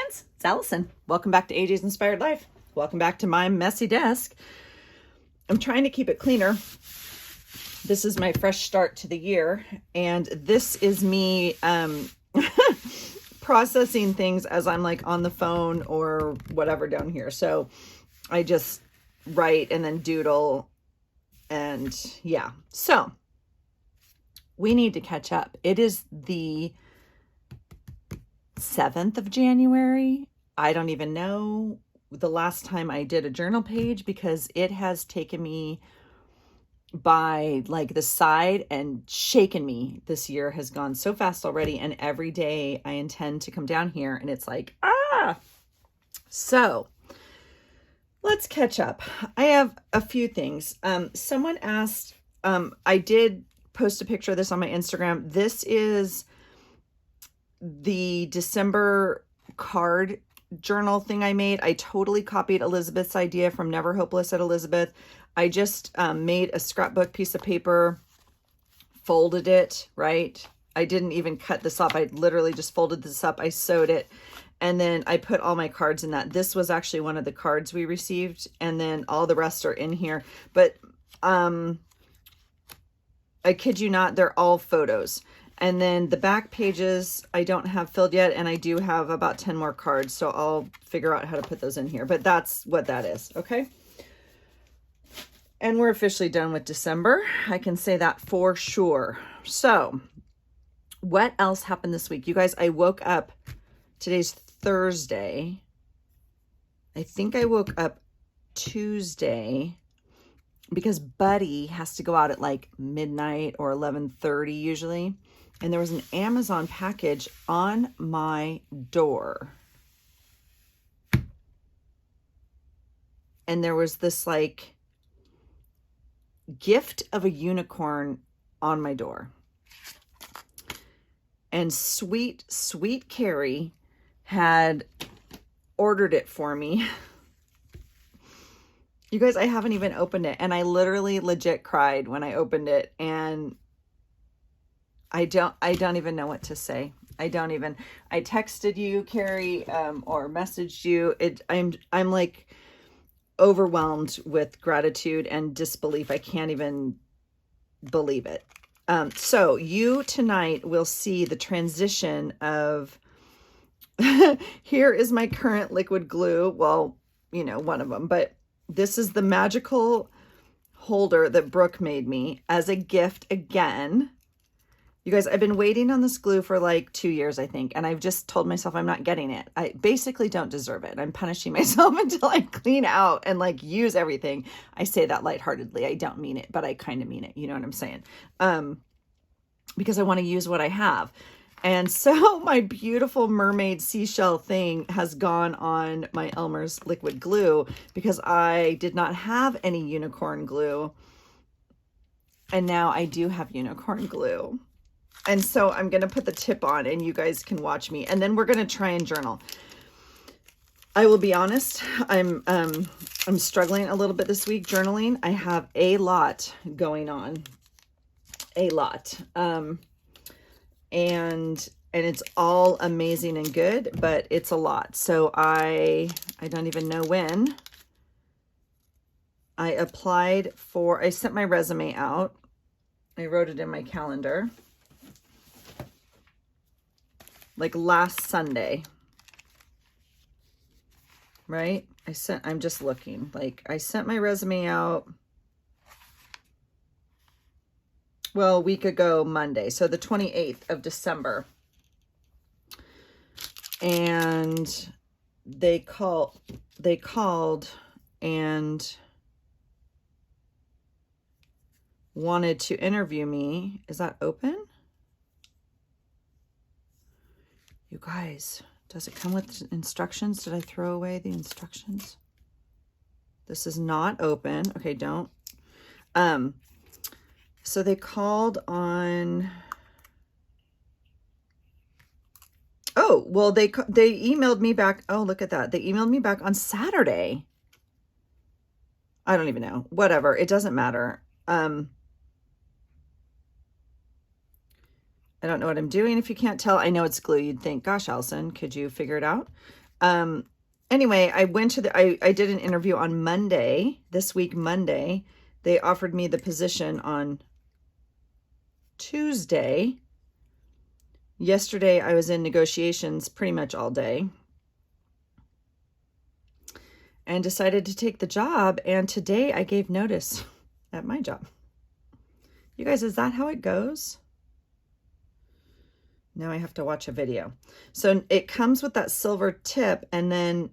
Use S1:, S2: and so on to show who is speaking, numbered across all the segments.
S1: friends, it's Allison. Welcome back to AJ's Inspired Life. Welcome back to my messy desk. I'm trying to keep it cleaner. This is my fresh start to the year, and this is me processing things as I'm like on the phone or whatever down here. So I just write and then doodle, and yeah. So we need to catch up. It is the 7th of January. I don't even know the last time I did a journal page because it has taken me by like the side and shaken me. This year has gone so fast already, and every day I intend to come down here and it's like, So let's catch up. I have a few things. Someone asked, I did post a picture of this on my Instagram. This is the December card journal thing I made. I totally copied Elizabeth's idea from Never Hopeless at Elizabeth. I just made a scrapbook piece of paper, folded it, right? I didn't even cut this up. I literally just folded this up. I sewed it, and then I put all my cards in that. This was actually one of the cards we received, and then all the rest are in here. But I kid you not, they're all photos. And then the back pages I don't have filled yet, and I do have about 10 more cards, so I'll figure out how to put those in here. But that's what that is, okay? And we're officially done with December. I can say that for sure. So what else happened this week? You guys, I woke up, today's Thursday. I think I woke up Tuesday because Buddy has to go out at like midnight or 11:30 usually. And there was an Amazon package on my door. And there was this like gift of a unicorn on my door. And sweet, sweet Kari had ordered it for me. You guys, I haven't even opened it. And I literally legit cried when I opened it. And I don't even know what to say. I texted you, Kari, or messaged you. I'm like overwhelmed with gratitude and disbelief. I can't even believe it. So you tonight will see the transition of, here is my current liquid glue. Well, you know, one of them, but this is the magical holder that Brooke made me as a gift again. You guys, I've been waiting on this glue for like 2 years, I think. And I've just told myself I'm not getting it. I basically don't deserve it. I'm punishing myself until I clean out and like use everything. I say that lightheartedly. I don't mean it, but I kind of mean it. You know what I'm saying? Because I want to use what I have. And so my beautiful mermaid seashell thing has gone on my Elmer's liquid glue because I did not have any unicorn glue. And now I do have unicorn glue. And so I'm going to put the tip on and you guys can watch me. And then we're going to try and journal. I will be honest. I'm struggling a little bit this week journaling. I have a lot going on. A lot. And it's all amazing and good, but it's a lot. So I don't even know when. I sent my resume out. I wrote it in my calendar. Like last Sunday, right? I'm just looking, like I sent my resume out, well, a week ago, Monday. So the 28th of December. And they called and wanted to interview me. Is that open? You guys, does it come with instructions? Did I throw away the instructions? This is not open. Okay, don't. So they called on, oh, well, they emailed me back. Oh, look at that. They emailed me back on Saturday. I don't even know. Whatever. It doesn't matter. I don't know what I'm doing if you can't tell. I know it's glue. You'd think, gosh, Allison, could you figure it out? Anyway, I went to I did an interview on Monday, this week, Monday. They offered me the position on Tuesday. Yesterday, I was in negotiations pretty much all day and decided to take the job. And today I gave notice at my job. You guys, is that how it goes? Now I have to watch a video. So it comes with that silver tip, and then,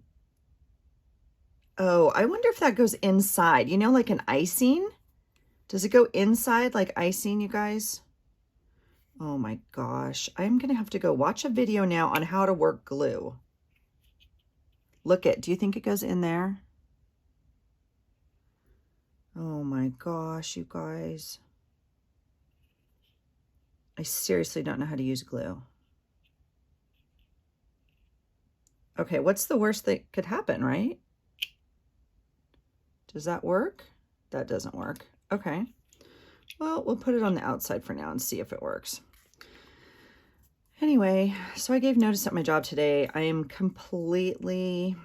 S1: oh, I wonder if that goes inside, you know, like an icing. Does it go inside like icing, you guys? Oh my gosh. I'm going to have to go watch a video now on how to work glue. Look it. Do you think it goes in there? Oh my gosh, you guys. I seriously don't know how to use glue. Okay, what's the worst that could happen, right? Does that work? That doesn't work. Okay. Well, we'll put it on the outside for now and see if it works. Anyway, so I gave notice at my job today. I am completely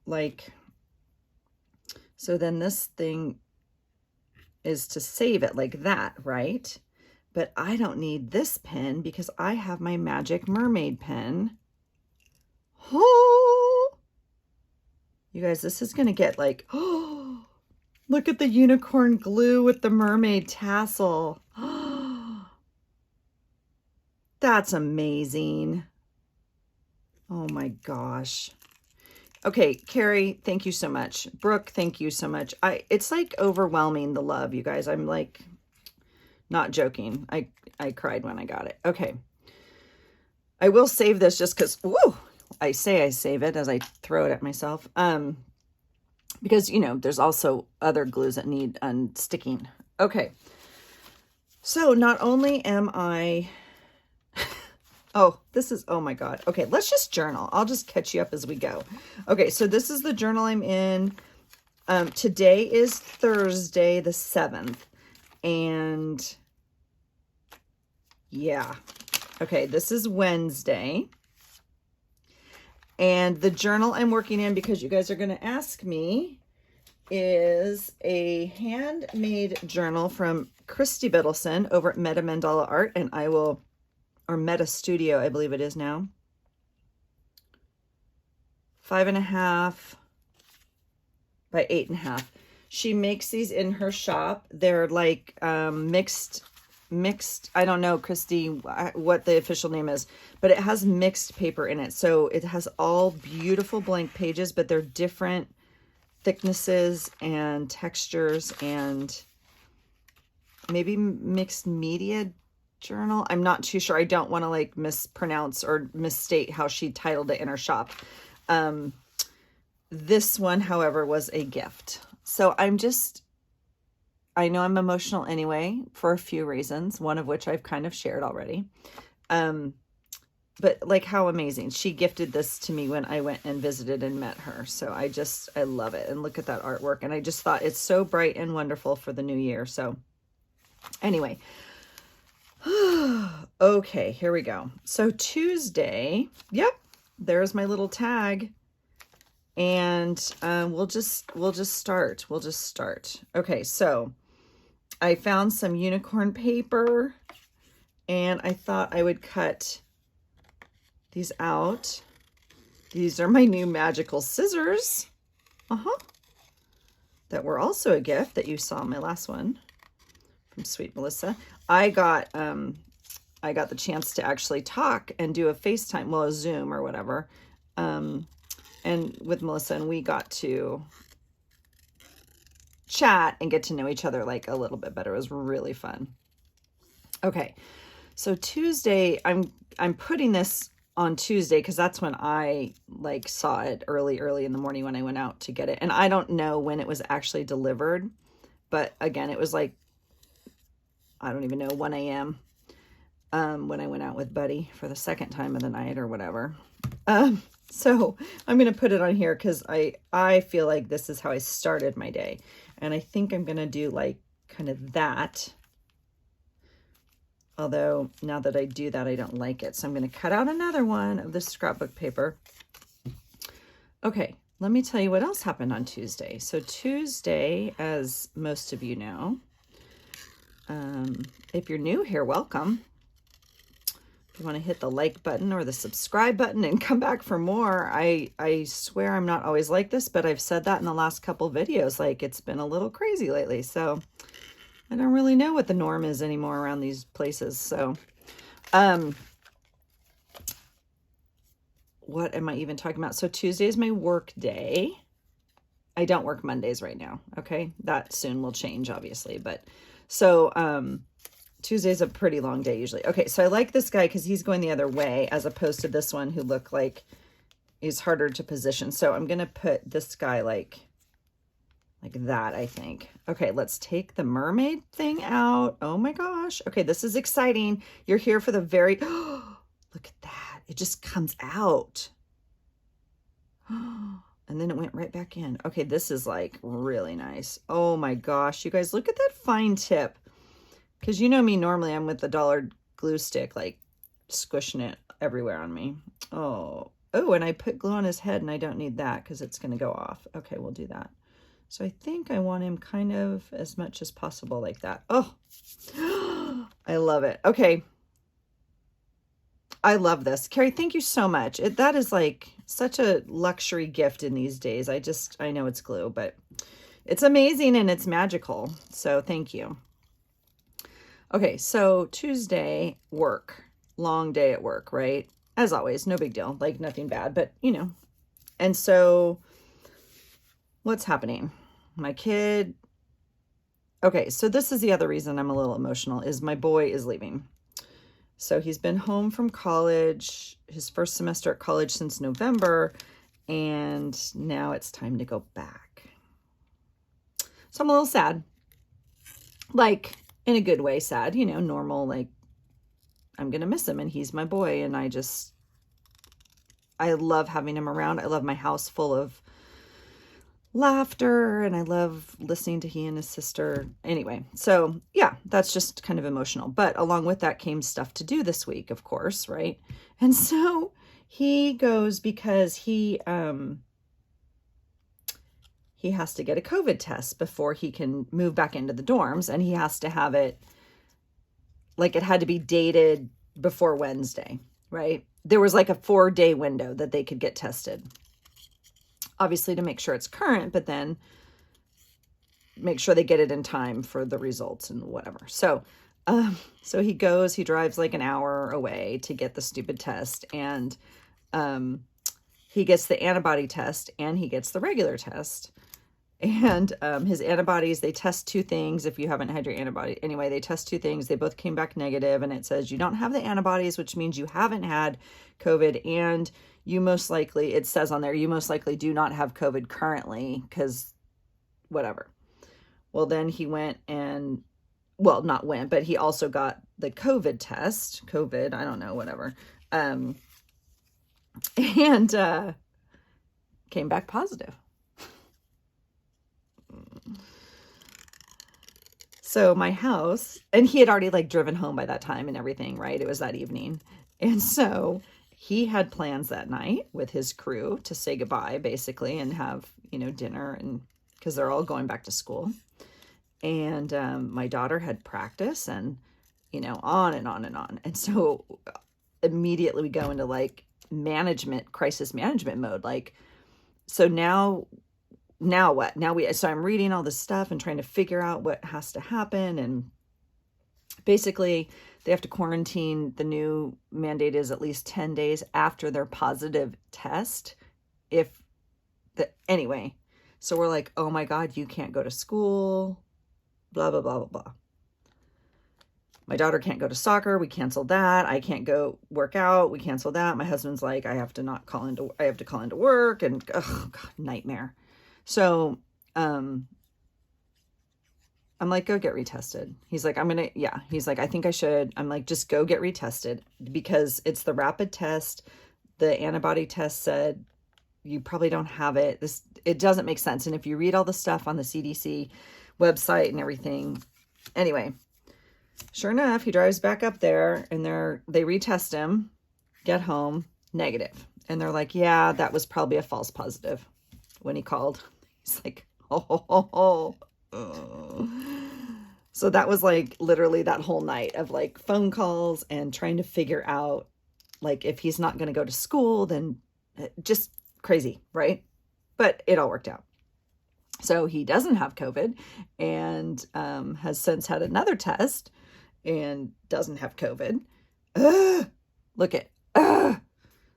S1: like, so then this thing is to save it like that, right? But I don't need this pen because I have my Magic Mermaid pen. Oh, you guys, this is going to get like, oh, look at the unicorn glue with the mermaid tassel. That's amazing. Oh my gosh. Okay, Kari, thank you so much. Brooke, thank you so much. It's like overwhelming, the love, you guys. I'm like, not joking. I cried when I got it. Okay. I will save this just because, whoa, I save it as I throw it at myself. Because, you know, there's also other glues that need unsticking. Okay. So not only am I, oh, this is, oh my God. Okay, let's just journal. I'll just catch you up as we go. Okay, so this is the journal I'm in. Today is Thursday, the 7th. And yeah, okay, this is Wednesday. And the journal I'm working in, because you guys are going to ask me, is a handmade journal from Kristi Biddleson over at Meta Mandala Art. And I will, or Meta Studio, I believe it is now. 5.5 by 8.5. She makes these in her shop. They're like mixed, I don't know, Kristi, what the official name is, but it has mixed paper in it. So it has all beautiful blank pages, but they're different thicknesses and textures, and maybe mixed media journal. I'm not too sure. I don't want to like mispronounce or misstate how she titled it in her shop. This one, however, was a gift. So I know I'm emotional anyway for a few reasons, one of which I've kind of shared already. But like, how amazing. She gifted this to me when I went and visited and met her. So I love it. And look at that artwork. And I just thought it's so bright and wonderful for the new year. So anyway, okay, here we go. So Tuesday, yep, there's my little tag. And we'll just start. Okay, so I found some unicorn paper, and I thought I would cut these out. These are my new magical scissors. That were also a gift that you saw in my last one from Sweet Melissa. I got the chance to actually talk and do a FaceTime, well, a Zoom or whatever, and with Melissa, and we got to chat and get to know each other like a little bit better. It was really fun. Okay, so Tuesday, I'm putting this on Tuesday because that's when I like saw it early in the morning when I went out to get it. And I don't know when it was actually delivered, but again, it was like, I don't even know, 1 a.m. When I went out with Buddy for the second time of the night or whatever. So I'm going to put it on here because I feel like this is how I started my day. And I think I'm going to do like kind of that. Although now that I do that, I don't like it. So I'm going to cut out another one of the scrapbook paper. Okay, let me tell you what else happened on Tuesday. So Tuesday, as most of you know, if you're new here, welcome. If you want to hit the like button or the subscribe button and come back for more. I swear I'm not always like this, but I've said that in the last couple videos. Like, it's been a little crazy lately. So I don't really know what the norm is anymore around these places. So, what am I even talking about? So Tuesday is my work day. I don't work Mondays right now. Okay. That soon will change, obviously. But so, Tuesday's a pretty long day usually. Okay, so I like this guy because he's going the other way as opposed to this one who looked like he's harder to position. So I'm going to put this guy like that, I think. Okay, let's take the mermaid thing out. Oh my gosh. Okay, this is exciting. You're here for the very... look at that. It just comes out. And then it went right back in. Okay, this is like really nice. Oh my gosh, you guys, look at that fine tip. Because you know me, normally I'm with the dollar glue stick, like squishing it everywhere on me. Oh, and I put glue on his head and I don't need that because it's going to go off. Okay, we'll do that. So I think I want him kind of as much as possible like that. Oh, I love it. Okay. I love this. Kari, thank you so much. That is like such a luxury gift in these days. I know it's glue, but it's amazing and it's magical. So thank you. Okay, so Tuesday, work. Long day at work, right? As always, no big deal. Like, nothing bad, but, you know. And so, what's happening? My kid... Okay, so this is the other reason I'm a little emotional, is my boy is leaving. So, he's been home from college, his first semester at college since November, and now it's time to go back. So, I'm a little sad. Like... in a good way, sad, you know, normal, like, I'm going to miss him and he's my boy. And I love having him around. I love my house full of laughter and I love listening to he and his sister. Anyway, so yeah, that's just kind of emotional. But along with that came stuff to do this week, of course, right? And so he goes because he has to get a COVID test before he can move back into the dorms. And he has to have it, like it had to be dated before Wednesday, right? There was like a 4-day window that they could get tested. Obviously to make sure it's current, but then make sure they get it in time for the results and whatever. So he goes, he drives like an hour away to get the stupid test. And he gets the antibody test and he gets the regular test. And his antibodies, they test 2 things if you haven't had your antibody. Anyway, they test 2 things. They both came back negative, and it says you don't have the antibodies, which means you haven't had COVID, and you most likely, it says on there, you most likely do not have COVID currently because whatever. Well, then he went and, well, not went, but he also got the COVID test. COVID, I don't know, whatever. And came back positive. So my house, and he had already like driven home by that time and everything, right? It was that evening. And so he had plans that night with his crew to say goodbye basically and have, you know, dinner, and because they're all going back to school. And my daughter had practice and, you know, on and on and on. And so immediately we go into like crisis management mode. Like, so now what? So I'm reading all this stuff and trying to figure out what has to happen. And basically they have to quarantine. The new mandate is at least 10 days after their positive test. Anyway, so we're like, oh my God, you can't go to school, blah, blah, blah, blah, blah. My daughter can't go to soccer. We canceled that. I can't go work out. We canceled that. My husband's like, I have to call into work, and oh God, nightmare. So, I'm like, go get retested. He's like, he's like, I think I should. I'm like, just go get retested because it's the rapid test. The antibody test said you probably don't have it. It doesn't make sense. And if you read all the stuff on the CDC website and everything, anyway, sure enough, he drives back up there and they retest him, get home, negative. And they're like, yeah, that was probably a false positive when he called. He's like, oh. So that was like literally that whole night of like phone calls and trying to figure out like if he's not going to go to school, then just crazy, right? But it all worked out. So he doesn't have COVID and has since had another test and doesn't have COVID. Look at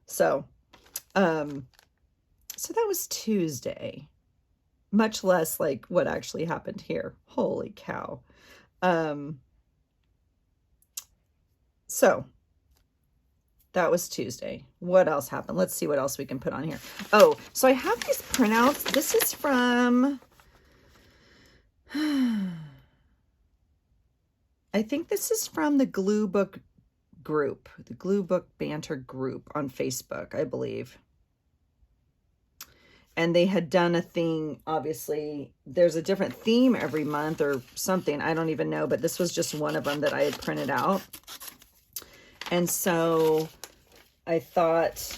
S1: so that was Tuesday, much less like what actually happened here. Holy cow. So that was Tuesday. What else happened? Let's see what else we can put on here. Oh, so I have these printouts. This is from, I think this is from the Glue Book group, the Glue Book Banter group on Facebook, I believe. And they had done a thing, obviously, there's a different theme every month or something. I don't even know, but this was just one of them that I had printed out. And so I thought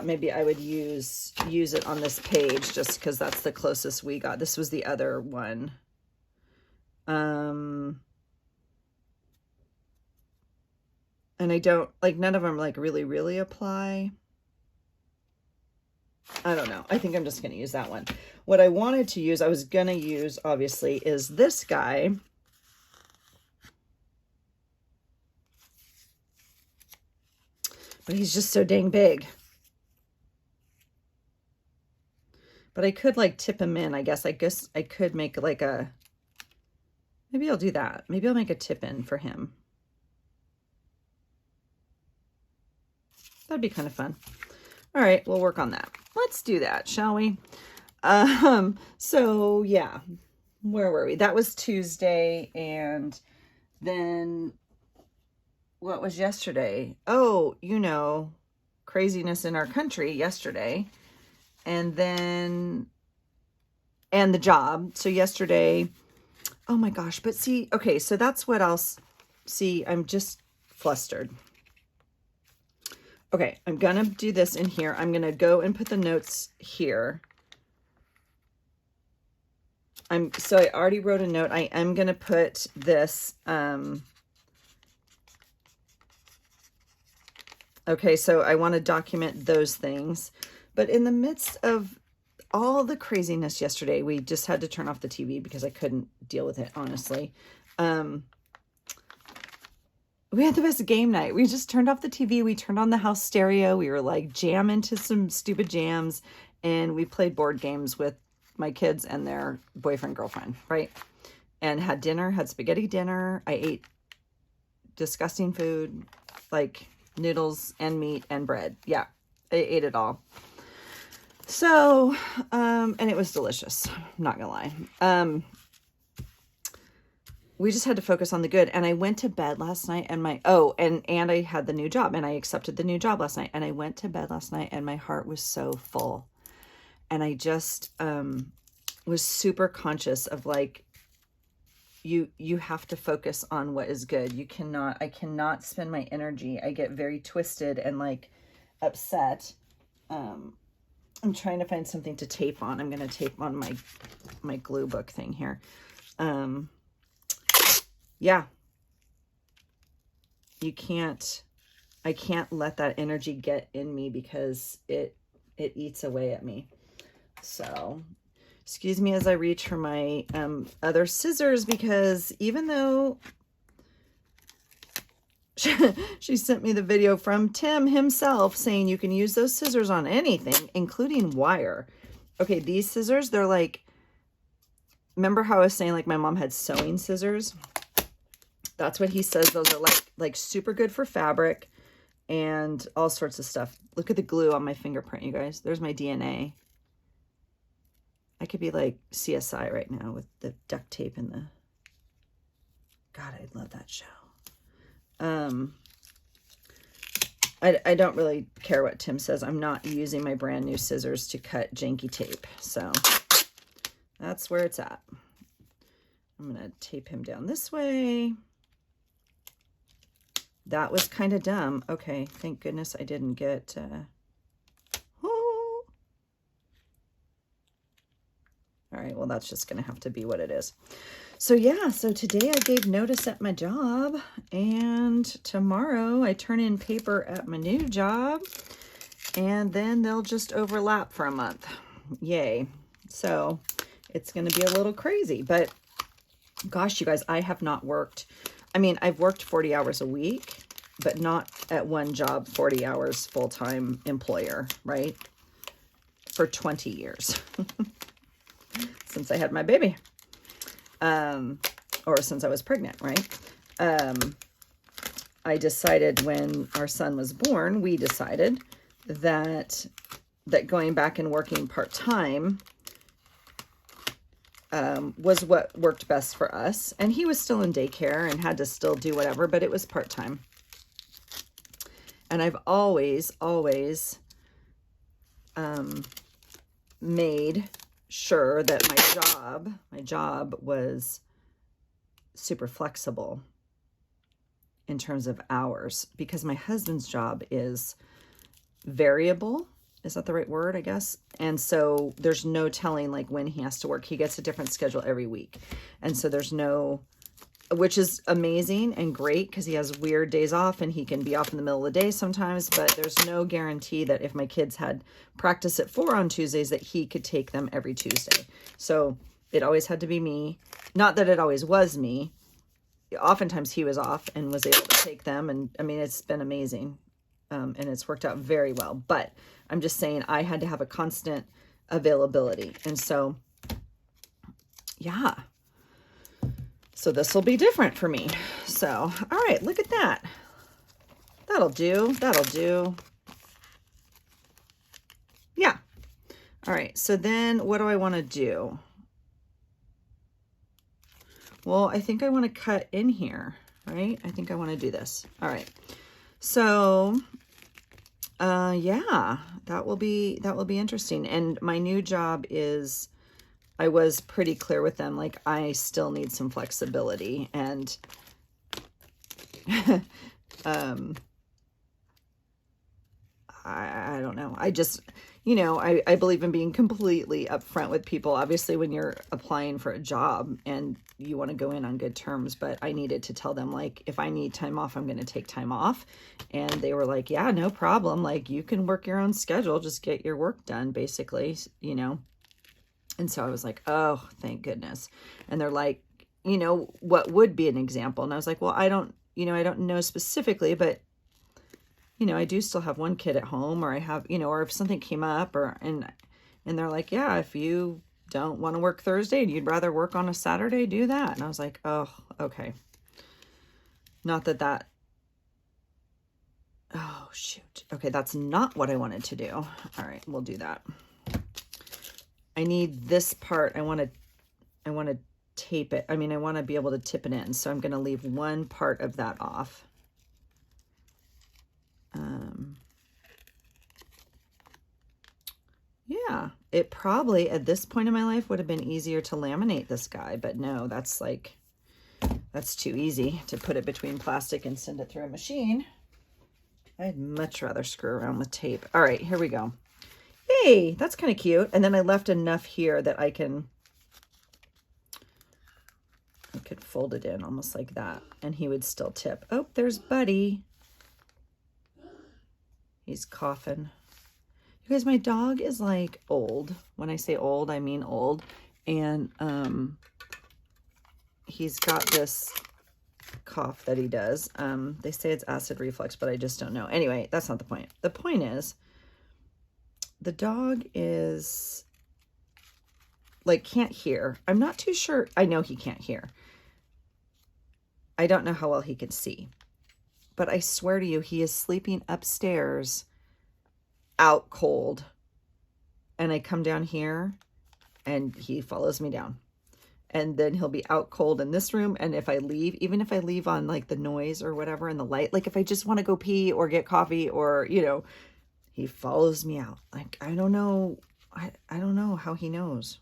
S1: maybe I would use it on this page just because that's the closest we got. This was the other one. And I don't, like, none of them, like, really apply. I don't know. I think I'm just going to use that one. What I wanted to use, I was going to use, obviously, is this guy. But he's just so dang big. But I could, like, tip him in, I guess. I could make, like, a... Maybe I'll do that. Maybe I'll make a tip in for him. That'd be kind of fun. All right, we'll work on that. Let's do that, shall we? So yeah, where were we? That was Tuesday, and then what was yesterday? Oh, you know, craziness in our country yesterday, and then, and the job. So yesterday, oh my gosh, but see, okay, so that's what else, see, I'm just flustered. Okay, I'm going to do this in here. I'm going to go and put the notes here. So I already wrote a note. I am going to put this. Okay, so I want to document those things. But in the midst of all the craziness yesterday, we just had to turn off the TV because I couldn't deal with it, honestly. We had the best game night. We just turned off the TV. We turned on the house stereo. We were like jamming to some stupid jams. And we played board games with my kids and their boyfriend, girlfriend, right? And had dinner, had spaghetti dinner. I ate disgusting food, like noodles and meat and bread. Yeah, I ate it all. So, and it was delicious. I'm not gonna lie. We just had to focus on the good. And I went to bed last night and and I had the new job and I accepted the new job last night. And I went to bed last night and my heart was so full. And I just was super conscious of like, you have to focus on what is good. I cannot spend my energy. I get very twisted and like upset. I'm trying to find something to tape on. I'm going to tape on my glue book thing here. Yeah, I can't let that energy get in me because it eats away at me. So excuse me as I reach for my other scissors, because even though she sent me the video from Tim himself saying you can use those scissors on anything, including wire. Okay, these scissors, they're like, remember how I was saying like my mom had sewing scissors? That's what he says. Those are like super good for fabric and all sorts of stuff. Look at the glue on my fingerprint, you guys. There's my DNA. I could be like CSI right now with the duct tape and the... God, I love that show. I don't really care what Tim says. I'm not using my brand new scissors to cut janky tape. So that's where it's at. I'm going to tape him down this way. that was kind of dumb. Okay, thank goodness I didn't get... oh. All right, well, that's just going to have to be what it is. So yeah, so today I gave notice at my job, and tomorrow I turn in paper at my new job, and then they'll just overlap for a month. Yay. So it's going to be a little crazy, but gosh, you guys, I have not worked. I mean, I've worked 40 hours a week, but not at one job, 40 hours full-time employer, right? For 20 years since I had my baby, or since I was pregnant, right? I decided when our son was born, we decided that going back and working part-time was what worked best for us. And he was still in daycare and had to still do whatever, but it was part-time. And I've always made sure that my job was super flexible in terms of hours, because my husband's job is variable. Is that the right word, I guess? And so there's no telling like when he has to work. He gets a different schedule every week. And so there's no, which is amazing and great because he has weird days off and he can be off in the middle of the day sometimes, but there's no guarantee that if my kids had practice at 4 on Tuesdays that he could take them every Tuesday. So it always had to be me. Not that it always was me. Oftentimes he was off and was able to take them. And I mean, it's been amazing. And it's worked out very well, but I'm just saying I had to have a constant availability. And so, yeah, so this will be different for me. So, all right, look at that. That'll do. That'll do. Yeah. All right. So then what do I want to do? Well, I think I want to cut in here, right? I think I want to do this. All right. So, yeah, that will be interesting. And my new job is, I was pretty clear with them, like I still need some flexibility, and I don't know. I just, you know, I believe in being completely upfront with people, obviously when you're applying for a job and you want to go in on good terms, but I needed to tell them, like, if I need time off, I'm going to take time off. And they were like, yeah, no problem. Like, you can work your own schedule, just get your work done, basically, you know? And so I was like, oh, thank goodness. And they're like, you know, what would be an example? And I was like, well, I don't know specifically, but you know, I do still have one kid at home, or I have, you know, or if something came up, or, and they're like, yeah, if you don't want to work Thursday and you'd rather work on a Saturday, do that. And I was like, oh, okay. Not that, oh, shoot. Okay. That's not what I wanted to do. All right. We'll do that. I need this part. I want to tape it. I mean, I want to be able to tip it in. So I'm going to leave one part of that off. Yeah, it probably at this point in my life would have been easier to laminate this guy, but no, that's too easy to put it between plastic and send it through a machine. I'd much rather screw around with tape. All right, here we go. Hey, that's kind of cute. And then I left enough here that I could fold it in almost like that, and he would still tip. Oh, there's Buddy. He's coughing. You guys, my dog is like old. When I say old, I mean old. And he's got this cough that he does. They say it's acid reflux, but I just don't know. Anyway, that's not the point. The point is, the dog is like, can't hear. I'm not too sure. I know he can't hear. I don't know how well he can see. But I swear to you, he is sleeping upstairs out cold. And I come down here and he follows me down. And then he'll be out cold in this room. And if I leave, even if I leave on like the noise or whatever and the light, like if I just want to go pee or get coffee or, you know, he follows me out. Like, I don't know. I don't know how he knows.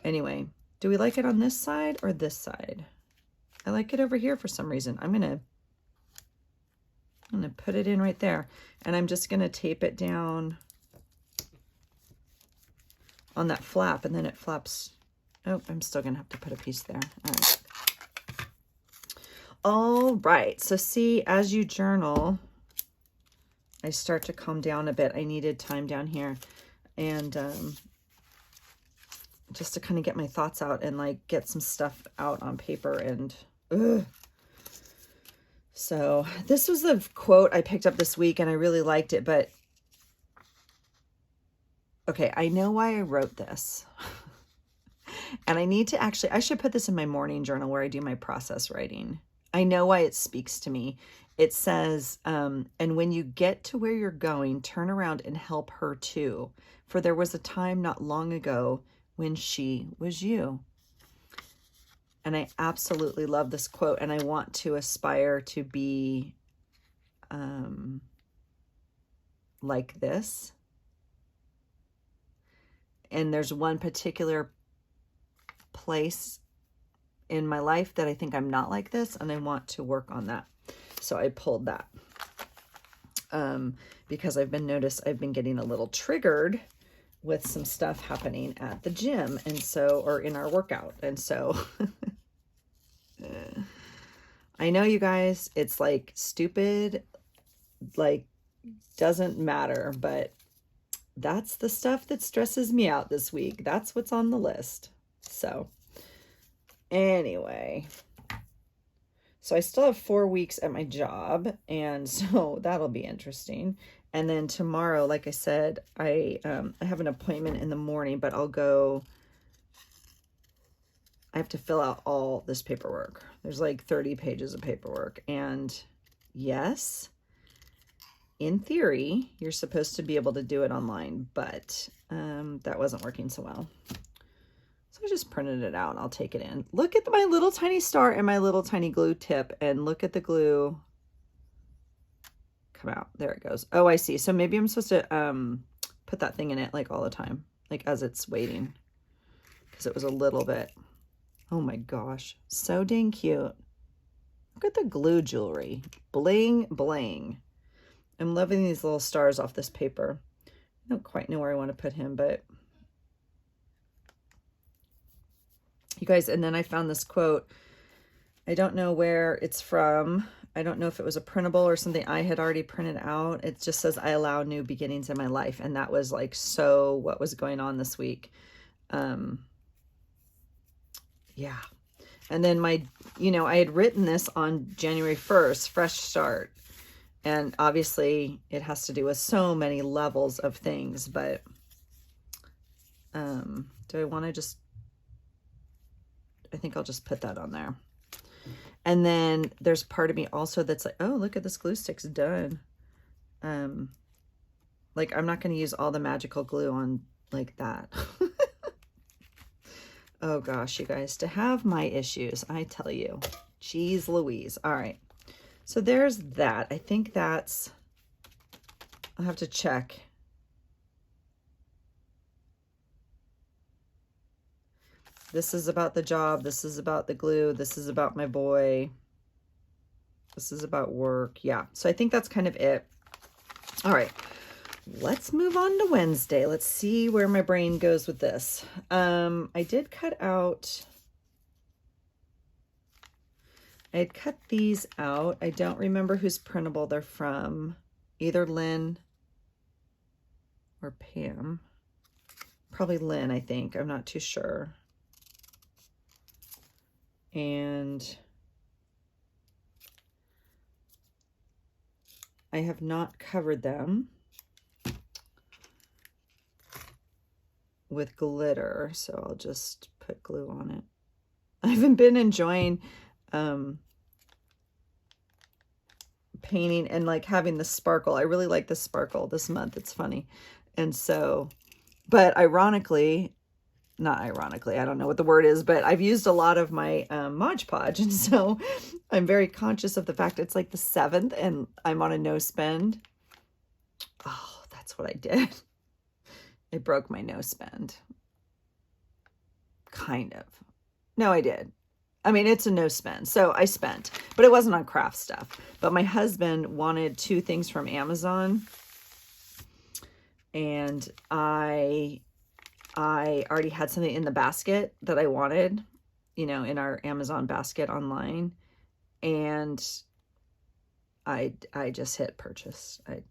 S1: Anyway, do we like it on this side or this side? I like it over here for some reason. I'm going to I'm going to put it in right there. And I'm just going to tape it down on that flap, and then it flaps. Oh, I'm still going to have to put a piece there. All right. All right. So see, as you journal, I start to calm down a bit. I needed time down here. And just to kind of get my thoughts out and like get some stuff out on paper. And so this was the quote I picked up this week, and I really liked it. But okay, I know why I wrote this. And I need to actually, I should put this in my morning journal where I do my process writing. I know why it speaks to me. It says, and when you get to where you're going, turn around and help her too. For there was a time not long ago when she was you. And I absolutely love this quote, and I want to aspire to be like this. And there's one particular place in my life that I think I'm not like this, and I want to work on that. So I pulled that because I've been getting a little triggered with some stuff happening at the gym, and so, or in our workout. And so I know, you guys, it's like stupid, like doesn't matter, but that's the stuff that stresses me out this week. That's what's on the list. So anyway, so I still have 4 weeks at my job, and so that'll be interesting. And then tomorrow, like I said, I have an appointment in the morning, but I have to fill out all this paperwork. There's like 30 pages of paperwork. And yes, in theory, you're supposed to be able to do it online, but that wasn't working so well. So I just printed it out. I'll take it in. Look at my little tiny star and my little tiny glue tip, and look at the glue come out. There it goes. Oh, I see. So maybe I'm supposed to put that thing in it like all the time, like as it's waiting, because it was a little bit. Oh my gosh, so dang cute. Look at the glue jewelry. Bling, bling. I'm loving these little stars off this paper. I don't quite know where I want to put him, but you guys, and then I found this quote. I don't know where it's from. I don't know if it was a printable or something I had already printed out. It just says, I allow new beginnings in my life. And that was like, so what was going on this week. Yeah. And then I had written this on January 1st, fresh start. And obviously it has to do with so many levels of things, but do I want to just, I think I'll just put that on there. And then there's part of me also that's like, oh, look at this glue stick's done. Like, I'm not going to use all the magical glue on like that. Oh gosh, you guys, to have my issues, I tell you, geez Louise. All right. So there's that. I think that's, I'll have to check. This is about the job. This is about the glue. This is about my boy. This is about work. Yeah. So I think that's kind of it. All right. Let's move on to Wednesday. Let's see where my brain goes with this. I did cut out, I had cut these out. I don't remember whose printable they're from. Either Lynn or Pam. Probably Lynn, I think. I'm not too sure. And I have not covered them with glitter, so I'll just put glue on it. I haven't been enjoying painting and like having the sparkle. I really like the sparkle this month. It's funny. And so, but ironically, not ironically, I don't know what the word is, but I've used a lot of my Mod Podge, and so I'm very conscious of the fact it's like the 7th and I'm on a no spend. Oh, that's what I did. I broke my no spend. Kind of. No, I did. I mean, it's a no spend. So I spent, but it wasn't on craft stuff. But my husband wanted 2 things from Amazon, and I already had something in the basket that I wanted, you know, in our Amazon basket online, and I just hit purchase. I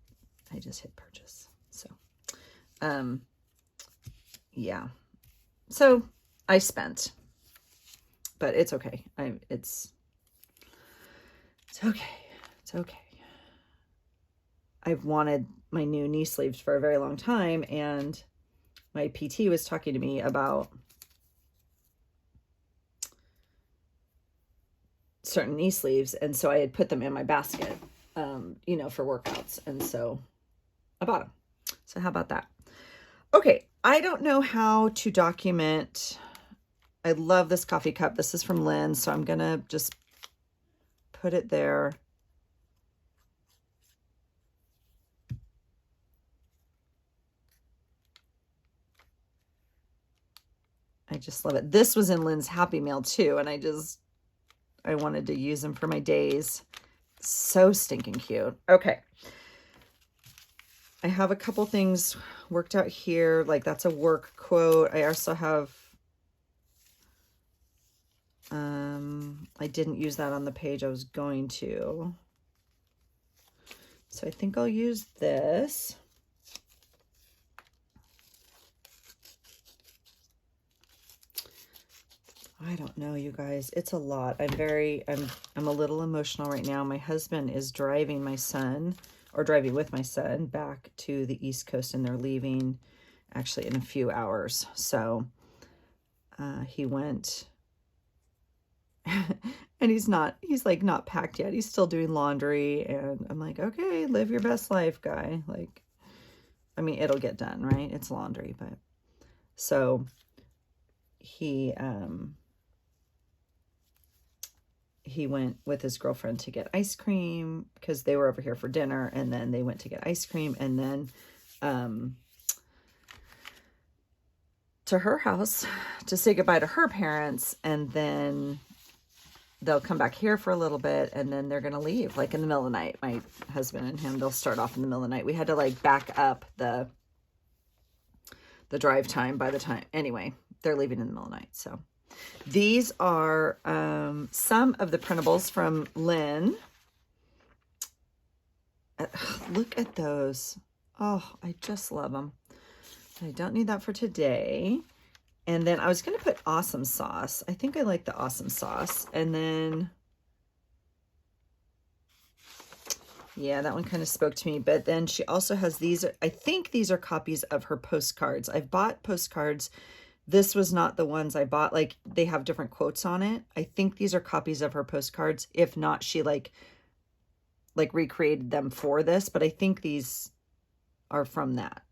S1: just hit purchase. So, yeah. So I spent, but it's okay. It's okay. It's okay. I've wanted my new knee sleeves for a very long time, and my PT was talking to me about certain knee sleeves, and so I had put them in my basket, you know, for workouts, and so I bought them. So how about that? Okay, I don't know how to document. I love this coffee cup. This is from Lynn, so I'm gonna just put it there. I just love it. This was in Lynn's Happy Meal too, and I wanted to use them for my days. So stinking cute. Okay. I have a couple things worked out here. Like that's a work quote. I also have, I didn't use that on the page I was going to. So I think I'll use this. I don't know, you guys. It's a lot. I'm a little emotional right now. My husband is driving my son, or driving with my son, back to the East Coast, and they're leaving actually in a few hours. So he went, and he's like not packed yet. He's still doing laundry, and I'm like, okay, live your best life, guy. Like, I mean, it'll get done, right? It's laundry, but so he went with his girlfriend to get ice cream because they were over here for dinner, and then they went to get ice cream, and then to her house to say goodbye to her parents, and then they'll come back here for a little bit, and then they're going to leave like in the middle of the night. My husband and him, they'll start off in the middle of the night. We had to like back up the drive time by the time. Anyway, they're leaving in the middle of the night. So these are some of the printables from Lynn. Look at those. Oh, I just love them. I don't need that for today. And then I was going to put awesome sauce. I think I like the awesome sauce. And then, yeah, that one kind of spoke to me. But then she also has these. I think these are copies of her postcards. I've bought postcards. This was not the ones I bought. Like, they have different quotes on it. I think these are copies of her postcards. If not, she like recreated them for this. But I think these are from that.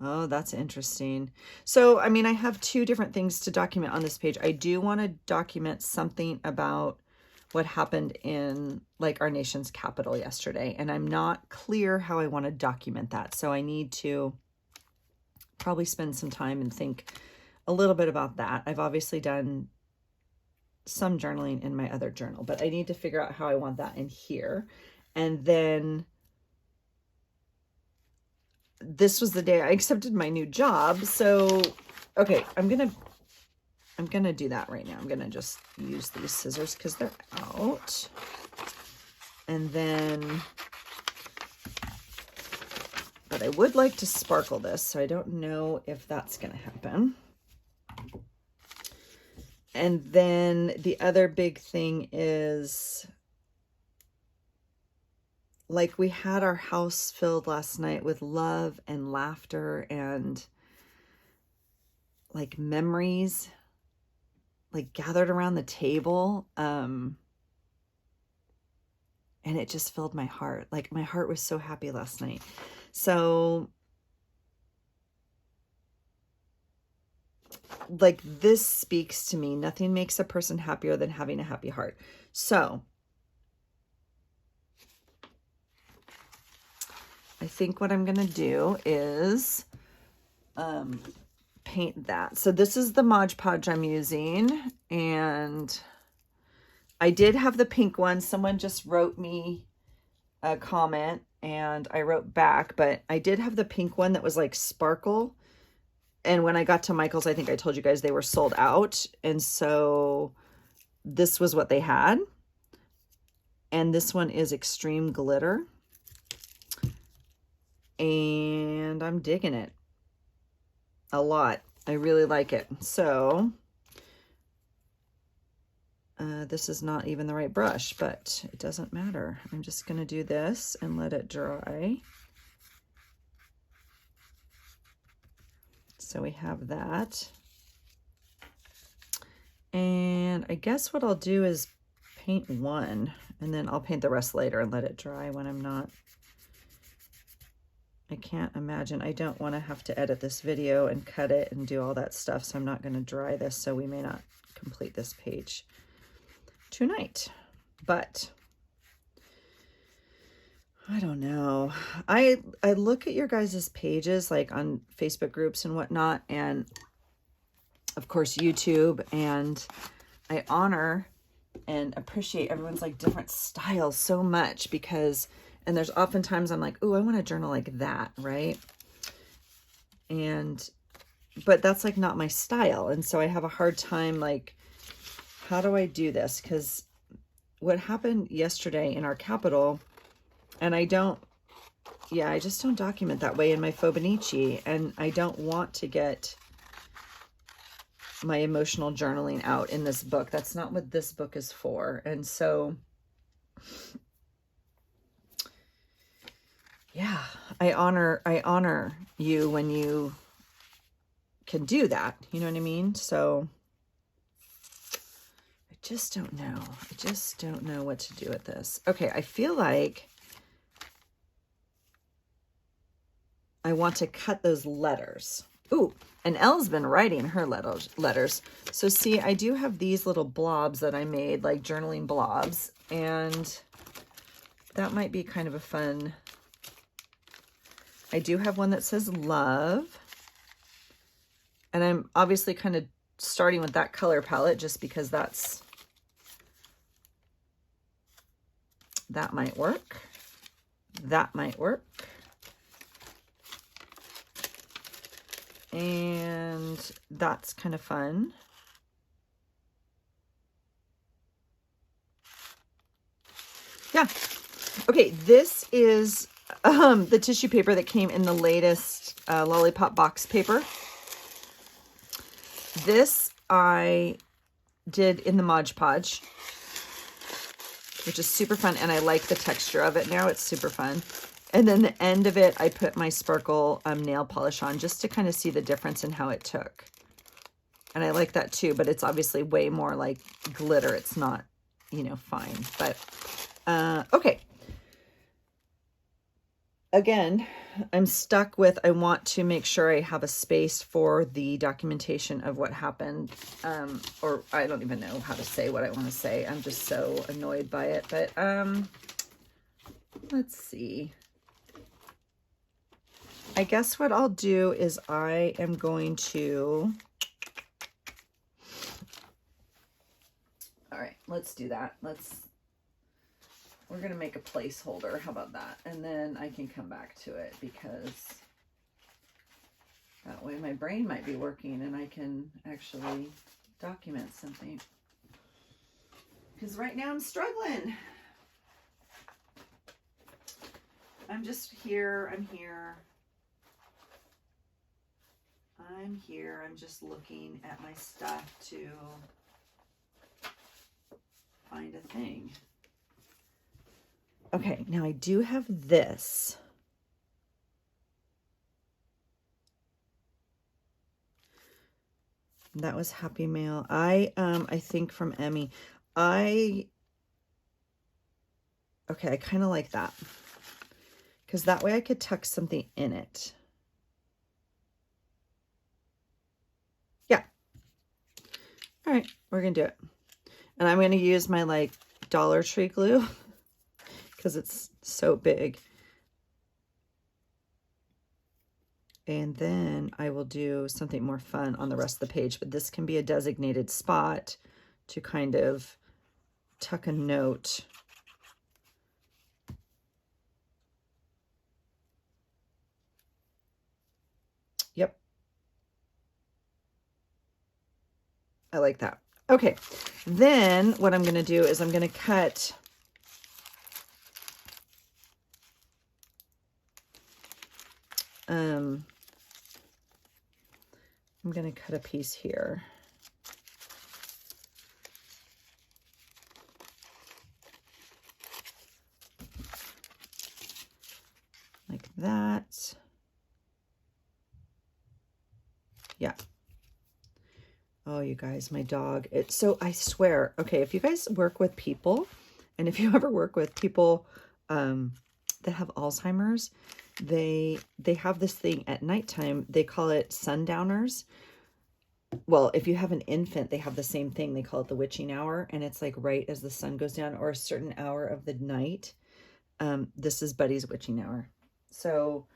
S1: Oh, that's interesting. So, I mean, I have 2 different things to document on this page. I do want to document something about what happened in like our nation's capital yesterday, and I'm not clear how I want to document that. So I need to probably spend some time and think a little bit about that. I've obviously done some journaling in my other journal, but I need to figure out how I want that in here. And then this was the day I accepted my new job. So, okay, I'm going to do that right now. I'm going to just use these scissors because they're out. And then, but I would like to sparkle this, so I don't know if that's going to happen. And then the other big thing is, like, we had our house filled last night with love and laughter and like memories, like gathered around the table. And it just filled my heart. Like, my heart was so happy last night. So, like, this speaks to me. Nothing makes a person happier than having a happy heart. So I think what I'm going to do is paint that. So this is the Mod Podge I'm using, and I did have the pink one. Someone just wrote me a comment and I wrote back, but I did have the pink one that was like sparkle. And when I got to Michael's, I think I told you guys they were sold out. And so this was what they had. And this one is extreme glitter. And I'm digging it a lot. I really like it. So this is not even the right brush, but it doesn't matter. I'm just going to do this and let it dry. So we have that. And I guess what I'll do is paint one, and then I'll paint the rest later and let it dry when I'm not. I can't imagine. I don't want to have to edit this video and cut it and do all that stuff, so I'm not going to dry this, so we may not complete this page tonight. But I don't know. I look at your guys' pages like on Facebook groups and whatnot, and of course YouTube, and I honor and appreciate everyone's like different styles so much, because and there's oftentimes I'm like, oh, I want to journal like that, right? And but that's like not my style, and so I have a hard time like, how do I do this? Because what happened yesterday in our capital, and I just don't document that way in my Fobonichi, and I don't want to get my emotional journaling out in this book. That's not what this book is for. And so, yeah, I honor you when you can do that. You know what I mean? So I just don't know. I just don't know what to do with this. Okay, I feel like I want to cut those letters. Ooh, and Elle's been writing her letters. So see, I do have these little blobs that I made, like journaling blobs, and that might be kind of a fun. I do have one that says love, and I'm obviously kind of starting with that color palette just because that might work. That might work. And that's kind of fun. Yeah. Okay, this is the tissue paper that came in the latest Lollipop box paper. This I did in the Mod Podge, which is super fun, and I like the texture of it now. It's super fun. And then the end of it, I put my sparkle nail polish on just to kind of see the difference in how it took. And I like that too, but it's obviously way more like glitter. It's not, you know, fine. But, okay. Again, I'm stuck with, I want to make sure I have a space for the documentation of what happened. Or I don't even know how to say what I want to say. I'm just so annoyed by it. But, let's see. I guess what I'll do is I am going to, all right, let's do that. We're going to make a placeholder. How about that? And then I can come back to it, because that way my brain might be working and I can actually document something. Because right now I'm struggling. I'm just here. I'm here. I'm just looking at my stuff to find a thing. Okay, now I do have this. That was Happy Mail. I think from Emmy. Okay, I kind of like that, because that way I could tuck something in it. Yeah. All right, we're gonna do it. And I'm gonna use my like Dollar Tree glue because it's so big. And then I will do something more fun on the rest of the page, but this can be a designated spot to kind of tuck a note. Yep. I like that. Okay. Then what I'm going to do is I'm going to cut I'm going to cut a piece here. Like that. Yeah. Oh, you guys, my dog. So I swear, okay, if you guys work with people, and if you ever work with people that have Alzheimer's, they have this thing at nighttime. They call it sundowners. Well, if you have an infant, they have the same thing. They call it the witching hour, and it's like right as the sun goes down or a certain hour of the night. This is Buddy's witching hour. So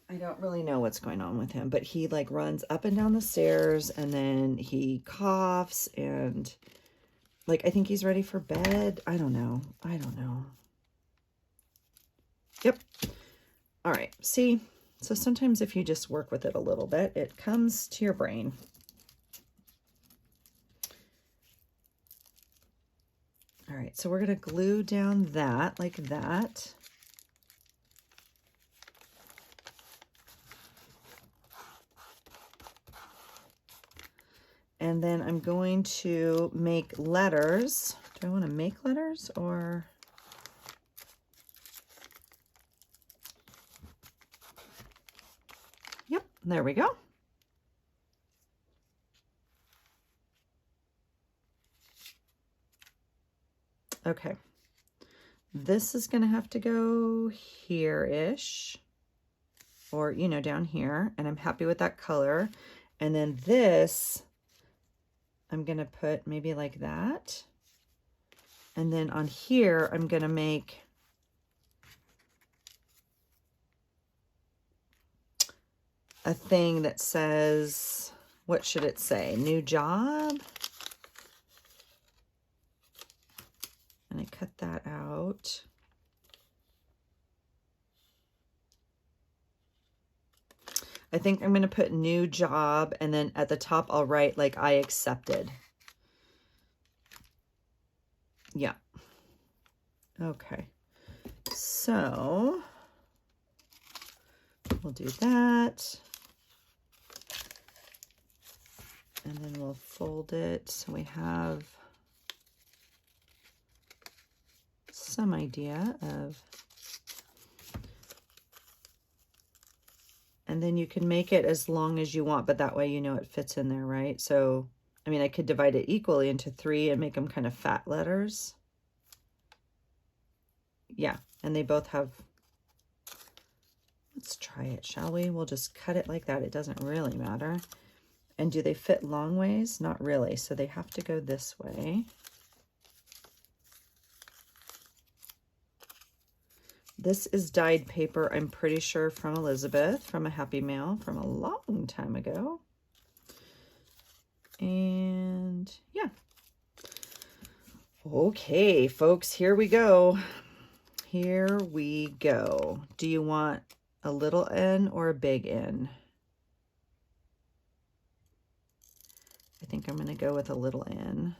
S1: I don't really know what's going on with him, but he like runs up and down the stairs and then he coughs and like, I think he's ready for bed. I don't know. I don't know. Yep. All right. See, so sometimes if you just work with it a little bit, it comes to your brain. All right. So we're going to glue down that like that. And then I'm going to make letters. Do I want to make letters or? Yep, there we go. Okay. This is going to have to go here-ish. Or, you know, down here. And I'm happy with that color. And then this, I'm going to put maybe like that. And then on here, I'm going to make a thing that says, what should it say? New job. And I cut that out. I think I'm going to put new job, and then at the top I'll write like I accepted. Yeah. Okay. So we'll do that. And then we'll fold it so we have some idea of. And then you can make it as long as you want, but that way you know it fits in there, right? So, I mean, I could divide it equally into 3 and make them kind of fat letters. Yeah, and they both have, let's try it, shall we? We'll just cut it like that. It doesn't really matter. And do they fit long ways? Not really, so they have to go this way. This is dyed paper, I'm pretty sure from Elizabeth, from a Happy Mail from a long time ago. And yeah. Okay, folks, here we go. Here we go. Do you want a little N or a big N? I think I'm going to go with a little N.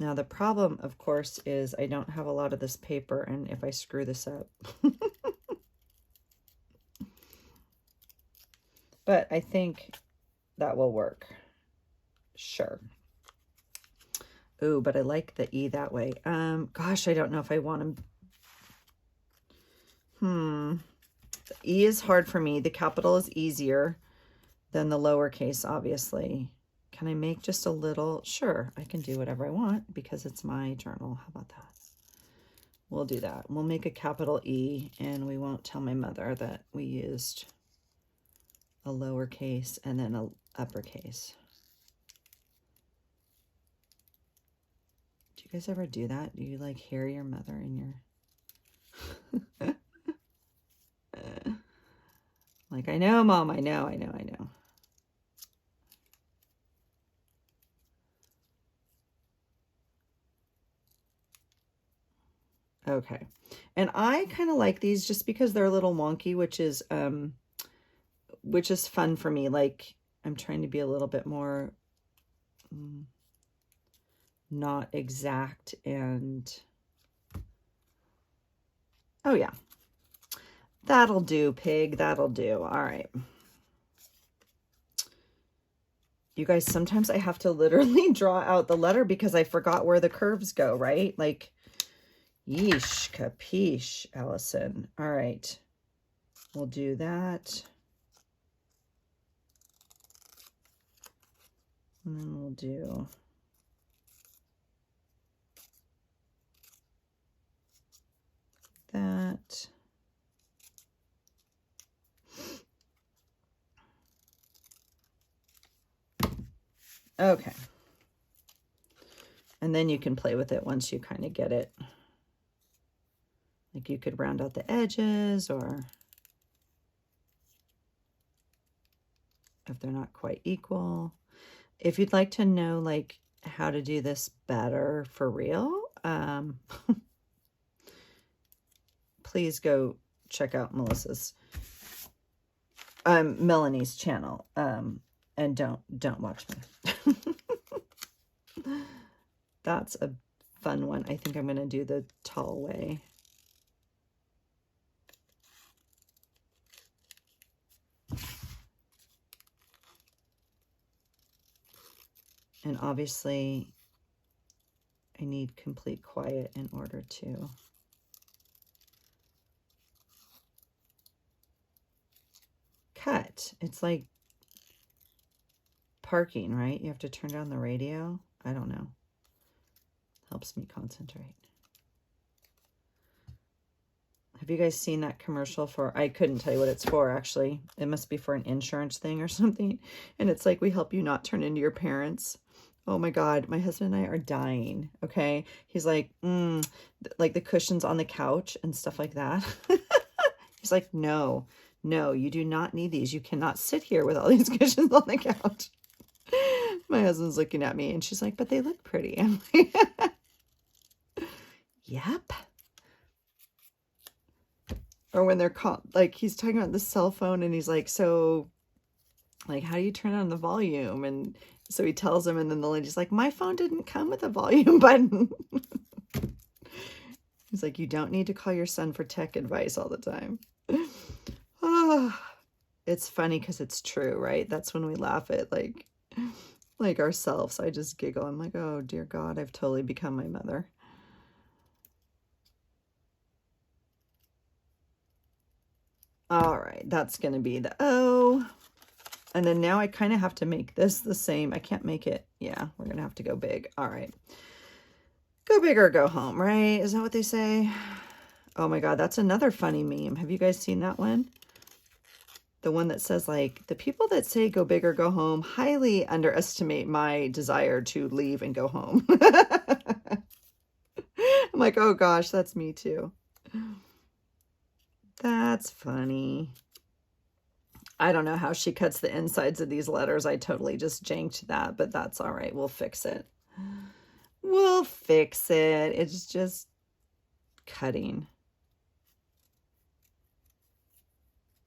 S1: Now the problem, of course, is I don't have a lot of this paper, and if I screw this up. But I think that will work. Sure. Ooh, but I like the E that way. Gosh, I don't know if I want them. The E is hard for me. The capital is easier than the lowercase, obviously. Can I make just a little? Sure, I can do whatever I want because it's my journal. How about that? We'll do that. We'll make a capital E, and we won't tell my mother that we used a lowercase and then a uppercase. you guys ever do that? Do you like hear your mother in your... Like, I know, Mom, I know. Okay. And I kind of like these just because they're a little wonky, which is fun for me. Like, I'm trying to be a little bit more not exact and... Oh, yeah. That'll do, pig. That'll do. All right. You guys, sometimes I have to literally draw out the letter because I forgot where the curves go, right? Like, yeesh, capiche, Allison. All right. We'll do that. And then we'll do... that. Okay. And then you can play with it once you kind of get it. Like you could round out the edges, or if they're not quite equal. If you'd like to know like how to do this better for real, please go check out Melanie's channel, and don't watch me. That's a fun one. I think I'm going to do the tall way. And obviously I need complete quiet in order to cut. It's like parking, right? You have to turn down the radio. I don't know. Helps me concentrate. Have you guys seen that commercial for, I couldn't tell you what it's for, actually. It must be for an insurance thing or something. And it's like, we help you not turn into your parents. Oh my God, my husband and I are dying, okay? He's like, like the cushions on the couch and stuff like that. He's like, no, you do not need these. You cannot sit here with all these cushions on the couch. My husband's looking at me and she's like, but they look pretty. I'm like, yep. Or when they're like, he's talking about the cell phone and he's like, so like, how do you turn on the volume? And so he tells him, and then the lady's like, my phone didn't come with a volume button. He's like, you don't need to call your son for tech advice all the time. Oh, it's funny because it's true, right? That's when we laugh at like ourselves. I just giggle. I'm like, oh dear God, I've totally become my mother. All right, that's going to be the O. And then now I kind of have to make this the same. I can't make it. Yeah, we're going to have to go big. All right. Go big or go home, right? Is that what they say? Oh my God, that's another funny meme. Have you guys seen that one? The one that says like, the people that say go big or go home highly underestimate my desire to leave and go home. I'm like, oh gosh, that's me too. That's funny. I don't know how she cuts the insides of these letters. I totally just janked that, but that's all right. We'll fix it. We'll fix it. It's just cutting.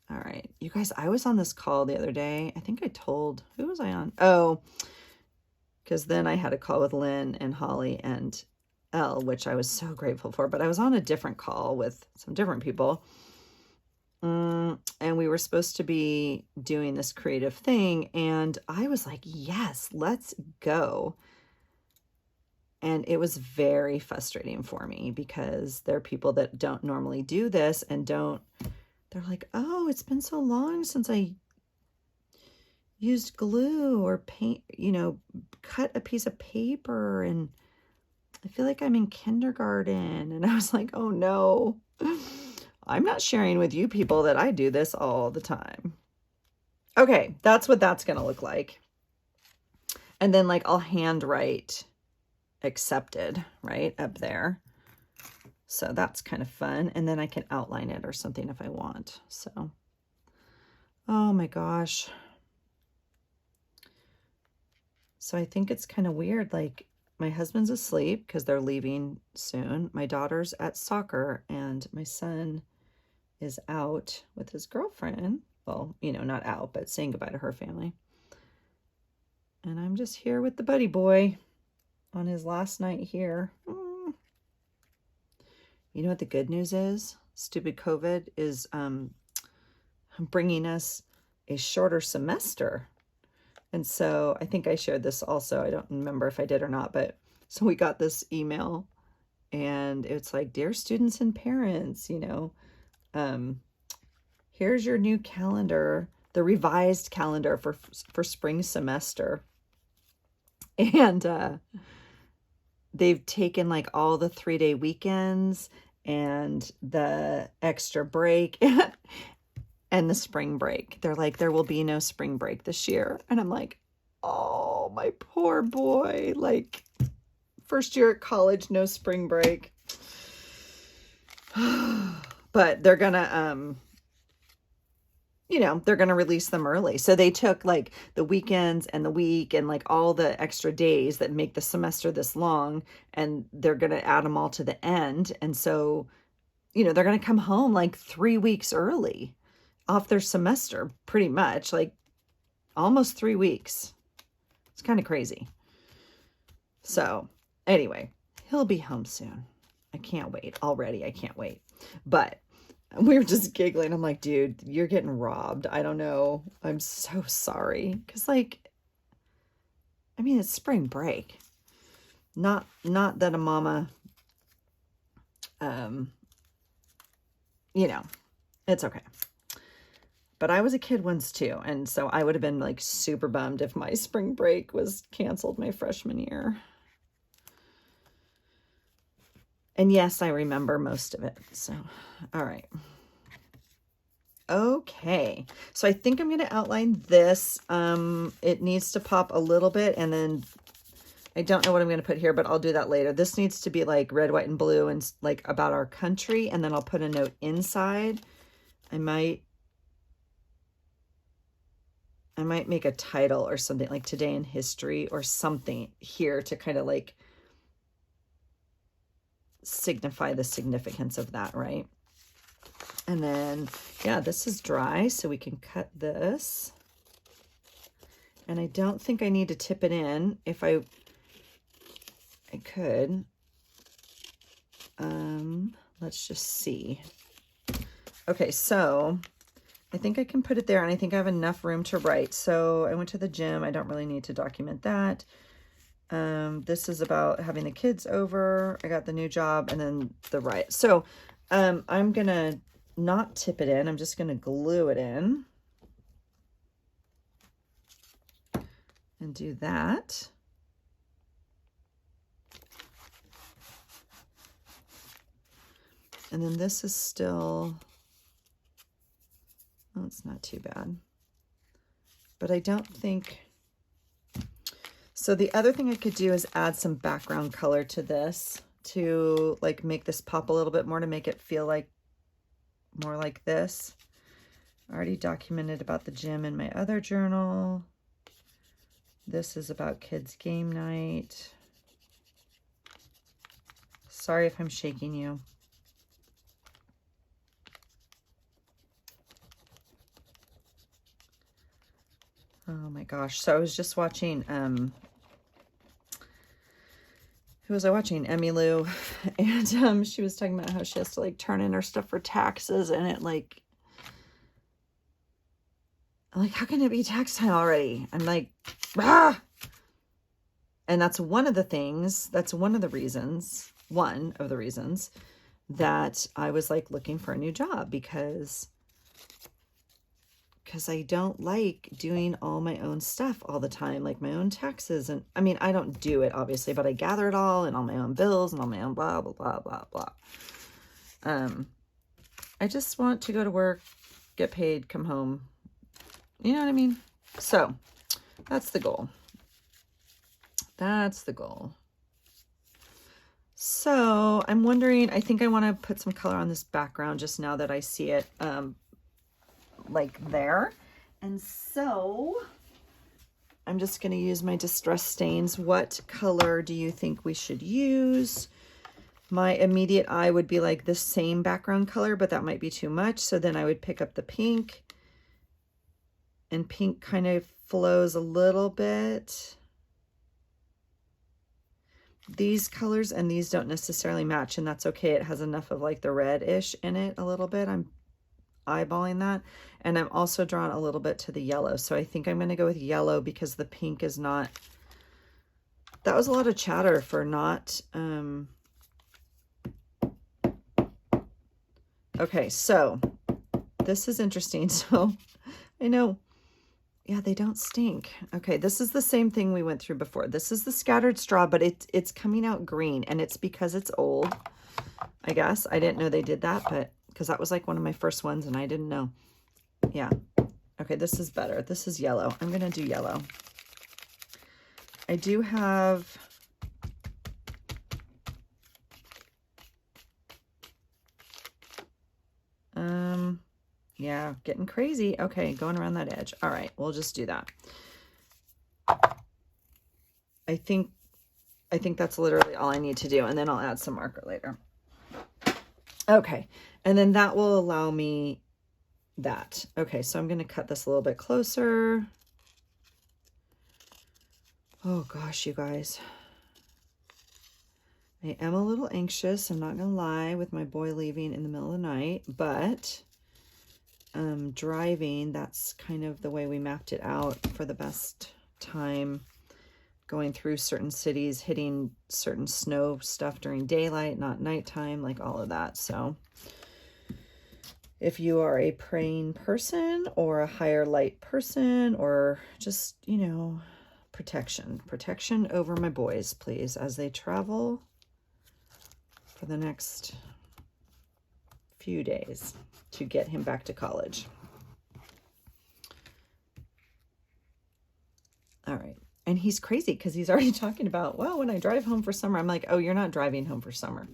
S1: All right. You guys, I was on this call the other day. I think I told, who was I on? Oh, because then I had a call with Lynn and Holly and Elle, which I was so grateful for. But I was on a different call with some different people. And we were supposed to be doing this creative thing. And I was like, yes, let's go. And it was very frustrating for me because there are people that don't normally do this and they're like, oh, it's been so long since I used glue or paint, cut a piece of paper. And I feel like I'm in kindergarten. And I was like, oh no. I'm not sharing with you people that I do this all the time. Okay, that's what that's going to look like. And then like I'll handwrite accepted, right, up there. So that's kind of fun. And then I can outline it or something if I want. So, oh my gosh. So I think it's kind of weird. Like, my husband's asleep because they're leaving soon. My daughter's at soccer, and my son is out with his girlfriend. Well, you know, not out, but saying goodbye to her family. And I'm just here with the buddy boy on his last night here. You know what the good news is? Stupid COVID is bringing us a shorter semester. And so I think I shared this also. I don't remember if I did or not, but so we got this email and it's like, dear students and parents, you know, here's your new calendar, the revised calendar for spring semester. And they've taken like all the 3-day weekends and the extra break and the spring break. They're like, there will be no spring break this year. And I'm like, oh, my poor boy. Like, first year at college, no spring break. But they're gonna, you know, they're gonna release them early. So they took like the weekends and the week and like all the extra days that make the semester this long, and they're gonna add them all to the end. And so, you know, they're gonna come home like 3 weeks early off their semester, pretty much, like almost 3 weeks. It's kind of crazy. So anyway, he'll be home soon. I can't wait already. I can't wait. But we were just giggling. I'm like, dude, you're getting robbed. I don't know. I'm so sorry. Because, like, I mean, it's spring break. Not that a mama, you know, it's okay. But I was a kid once too. And so I would have been like super bummed if my spring break was canceled my freshman year. And yes, I remember most of it. So, all right. Okay. So I think I'm going to outline this. It needs to pop a little bit, and then I don't know what I'm going to put here, but I'll do that later. This needs to be like red, white, and blue and like about our country. And then I'll put a note inside. I might make a title or something like today in history or something here to kind of like signify the significance of that, right? And then, yeah, this is dry, so we can cut this. And I don't think I need to tip it in. If I could. Let's just see. Okay, so I think I can put it there, and I think I have enough room to write. So I went to the gym. I don't really need to document that. This is about having the kids over. I got the new job, and then the right. So I'm going to not tip it in. I'm just going to glue it in. And do that. And then this is still, oh, it's not too bad. But I don't think, so the other thing I could do is add some background color to this to like make this pop a little bit more, to make it feel like more like this. I already documented about the gym in my other journal. This is about kids' game night. Sorry if I'm shaking you. Oh my gosh. So I was just watching, who was I watching? Emmy Lou. And she was talking about how she has to like turn in her stuff for taxes, and it like, how can it be tax time already? I'm like, ah! And that's one of the things, that's one of the reasons that I was like looking for a new job, because I don't like doing all my own stuff all the time, like my own taxes. And I mean, I don't do it obviously, but I gather it all and all my own bills and all my own blah, blah, blah, blah, blah. I just want to go to work, get paid, come home. You know what I mean? So that's the goal. That's the goal. So I'm wondering, I think I want to put some color on this background just now that I see it like there. And so I'm just going to use my Distress Stains. What color do you think we should use? My immediate eye would be like the same background color, but that might be too much. So then I would pick up the pink, and pink kind of flows a little bit. These colors and these don't necessarily match, and that's okay. It has enough of like the reddish in it a little bit. I'm eyeballing that. And I'm also drawn a little bit to the yellow. So I think I'm going to go with yellow because the pink is not, that was a lot of chatter for not, okay, so this is interesting. So I know, yeah, they don't stink. Okay, this is the same thing we went through before. This is the scattered straw, but it's coming out green, and it's because it's old, I guess. I didn't know they did that, but because that was like one of my first ones and I didn't know. Yeah. Okay, this is better. This is yellow. I'm going to do yellow. I do have yeah, getting crazy. Okay, going around that edge. All right, we'll just do that. I think that's literally all I need to do, and then I'll add some marker later. Okay, and then that will allow me that. Okay, so I'm going to cut this a little bit closer. Oh gosh, you guys. I am a little anxious, I'm not going to lie, with my boy leaving in the middle of the night, but driving, that's kind of the way we mapped it out for the best time, going through certain cities, hitting certain snow stuff during daylight, not nighttime, like all of that. So if you are a praying person or a higher light person, or just, you know, protection over my boys, please, as they travel for the next few days to get him back to college. All right. And he's crazy because he's already talking about, well, when I drive home for summer, I'm like, oh, you're not driving home for summer.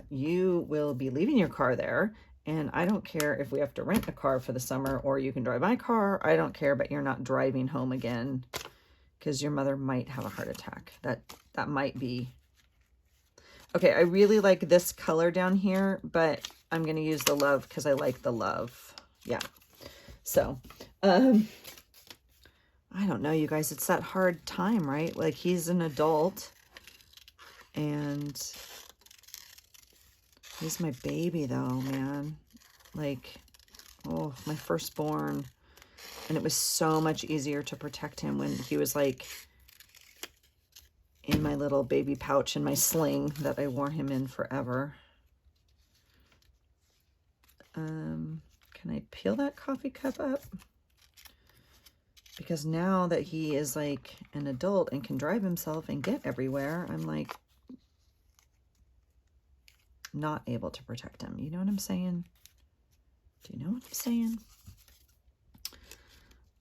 S1: You will be leaving your car there. And I don't care if we have to rent a car for the summer, or you can drive my car. I don't care, but you're not driving home again because your mother might have a heart attack. That might be. Okay, I really like this color down here, but I'm going to use the love because I like the love. Yeah. So, I don't know, you guys. It's that hard time, right? Like, he's an adult, and he's my baby, though, man. Like, oh, my firstborn. And it was so much easier to protect him when he was, like, in my little baby pouch in my sling that I wore him in forever. Can I peel that coffee cup up? Because now that he is like an adult and can drive himself and get everywhere, I'm like not able to protect him. You know what I'm saying? Do you know what I'm saying?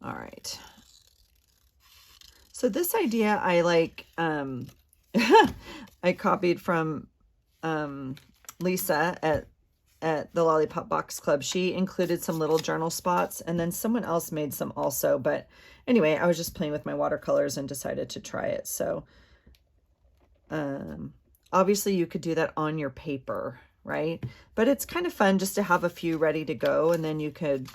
S1: All right. So this idea I like, I copied from Lisa at the Lollipop Box Club. She included some little journal spots, and then someone else made some also. But anyway, I was just playing with my watercolors and decided to try it. So obviously you could do that on your paper, right? But it's kind of fun just to have a few ready to go, and then you could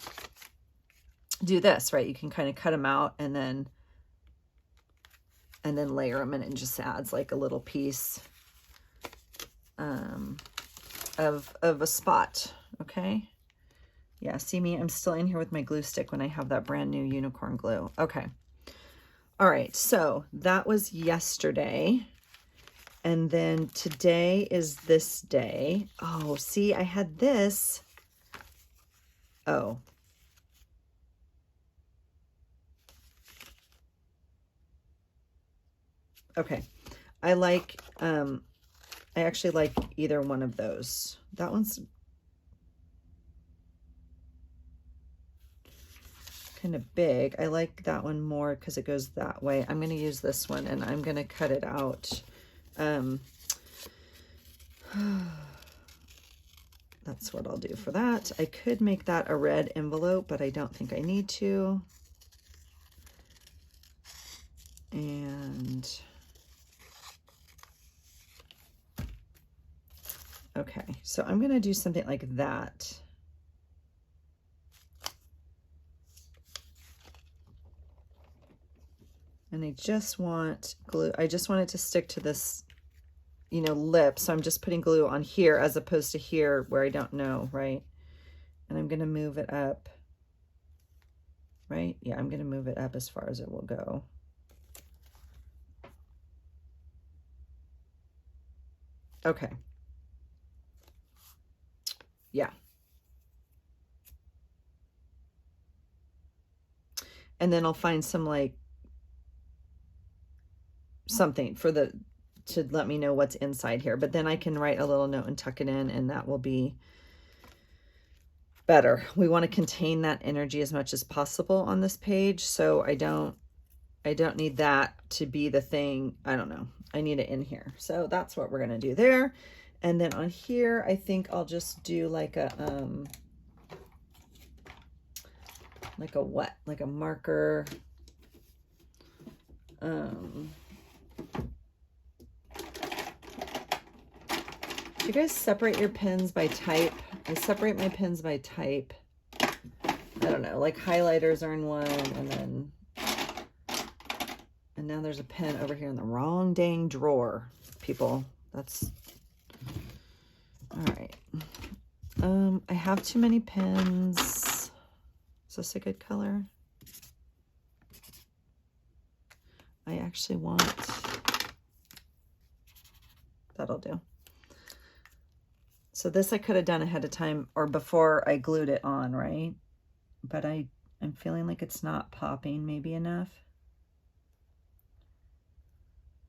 S1: do this, right? You can kind of cut them out and then layer them, and it just adds like a little piece of a spot. Okay. Yeah. See me? I'm still in here with my glue stick when I have that brand new unicorn glue. Okay. All right. So that was yesterday. And then today is this day. Oh, see, I had this. Oh. Okay. I like, I actually like either one of those. That one's kind of big. I like that one more because it goes that way. I'm going to use this one, and I'm going to cut it out. That's what I'll do for that. I could make that a red envelope, but I don't think I need to. And okay, so I'm going to do something like that. And I just want glue. I just want it to stick to this, you know, lip. So I'm just putting glue on here as opposed to here where I don't know, right? And I'm going to move it up, right? Yeah, I'm going to move it up as far as it will go. Okay. Yeah. And then I'll find some like something for the, to let me know what's inside here. But then I can write a little note and tuck it in, and that will be better. We want to contain that energy as much as possible on this page. So I don't need that to be the thing. I don't know. I need it in here. So that's what we're going to do there. And then on here, I think I'll just do like a what? Like a marker. Do you guys separate your pens by type? I separate my pens by type. I don't know, like highlighters are in one, and now there's a pen over here in the wrong dang drawer, people. That's all right. I have too many pens. Is this a good color? I actually want, that'll do. So this I could have done ahead of time or before I glued it on, right? But I'm feeling like it's not popping maybe enough.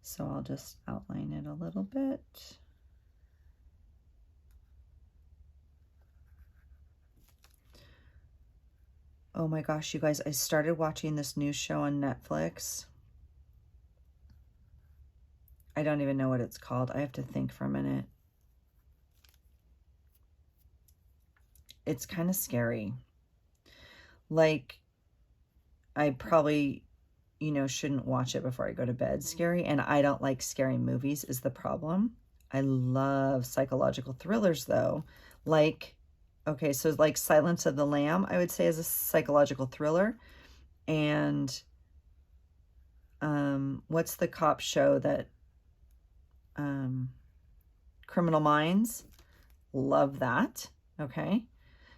S1: So I'll just outline it a little bit. Oh my gosh, you guys, I started watching this new show on Netflix. I don't even know what it's called. I have to think for a minute. It's kind of scary. Like, I probably, you know, shouldn't watch it before I go to bed. Scary, and I don't like scary movies is the problem. I love psychological thrillers though. Like, okay, so like Silence of the Lamb, I would say is a psychological thriller. And what's the cop show that Criminal Minds? Love that. Okay.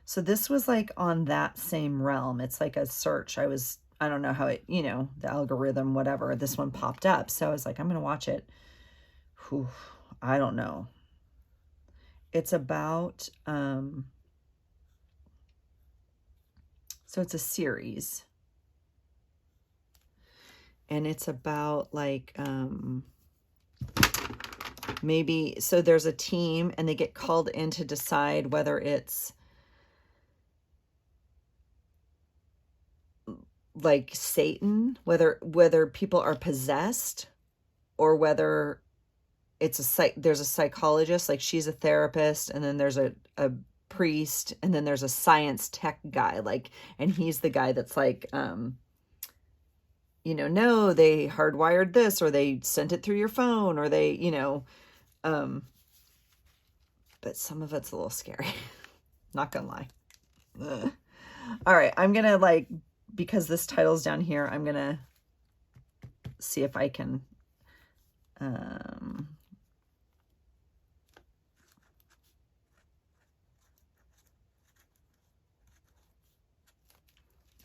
S1: So this was like on that same realm. It's like a search. I don't know how it, you know, the algorithm, whatever, this one popped up. So I was like, I'm going to watch it. Whew, I don't know. It's about, so it's a series. And it's about like, maybe, so there's a team and they get called in to decide whether it's like Satan, whether people are possessed or whether it's there's a psychologist, like she's a therapist, and then there's a priest, and then there's a science tech guy, like, and he's the guy that's like, you know, no, they hardwired this, or they sent it through your phone, or they, you know, but some of it's a little scary. Not gonna lie. Ugh. All right, I'm gonna like, because this title's down here, I'm gonna see if I can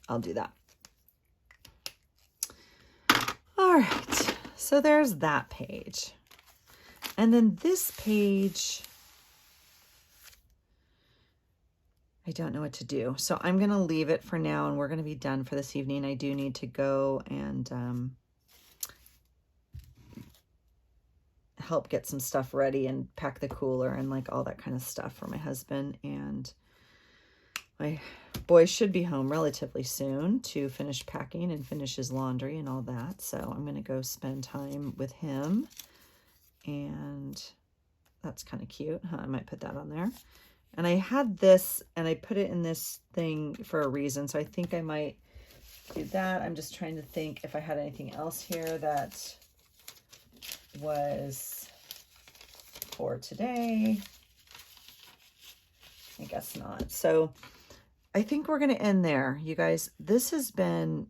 S1: I'll do that. All right, so there's that page. And then this page, I don't know what to do. So I'm going to leave it for now, and we're going to be done for this evening. I do need to go and help get some stuff ready and pack the cooler and like all that kind of stuff for my husband. And my boy should be home relatively soon to finish packing and finish his laundry and all that. So I'm going to go spend time with him. And That's kind of cute, huh? I might put that on there. And I had this, and I put it in this thing for a reason, so I think I might do that. I'm just trying to think if I had anything else here that was for today. I guess not. So I think we're going to end there, you guys. This has been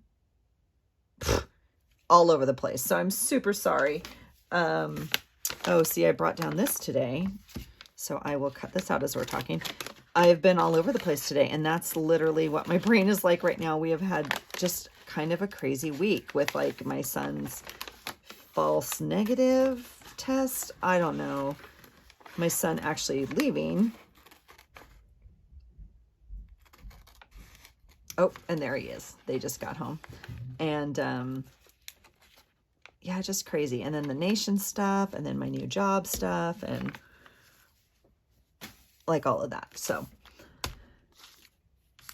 S1: all over the place, so I'm super sorry. Oh, see, I brought down this today, so I will cut this out as we're talking. I've been all over the place today, and that's literally what my brain is like right now. We have had just kind of a crazy week with like my son's false negative test. I don't know. My son actually leaving. Oh, and there he is. They just got home. And yeah, just crazy. And then the nation stuff, and then my new job stuff, and like all of that. So,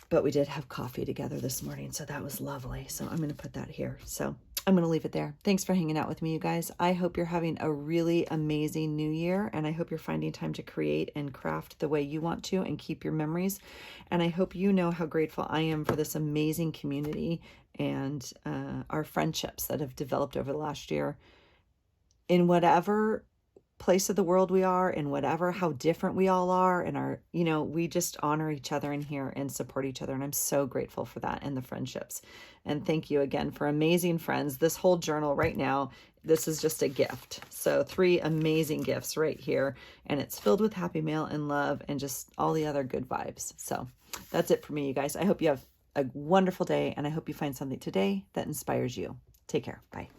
S1: but we did have coffee together this morning, so that was lovely. So I'm going to put that here. So I'm going to leave it there. Thanks for hanging out with me, you guys. I hope you're having a really amazing new year, and I hope you're finding time to create and craft the way you want to and keep your memories. And I hope you know how grateful I am for this amazing community and our friendships that have developed over the last year. In whatever place of the world we are, in whatever, how different we all are, and our, you know, we just honor each other in here and support each other. And I'm so grateful for that and the friendships. And thank you again for amazing friends. This whole journal right now, this is just a gift. So 3 amazing gifts right here. And it's filled with happy mail and love and just all the other good vibes. So that's it for me, you guys. I hope you have a wonderful day, and I hope you find something today that inspires you. Take care. Bye.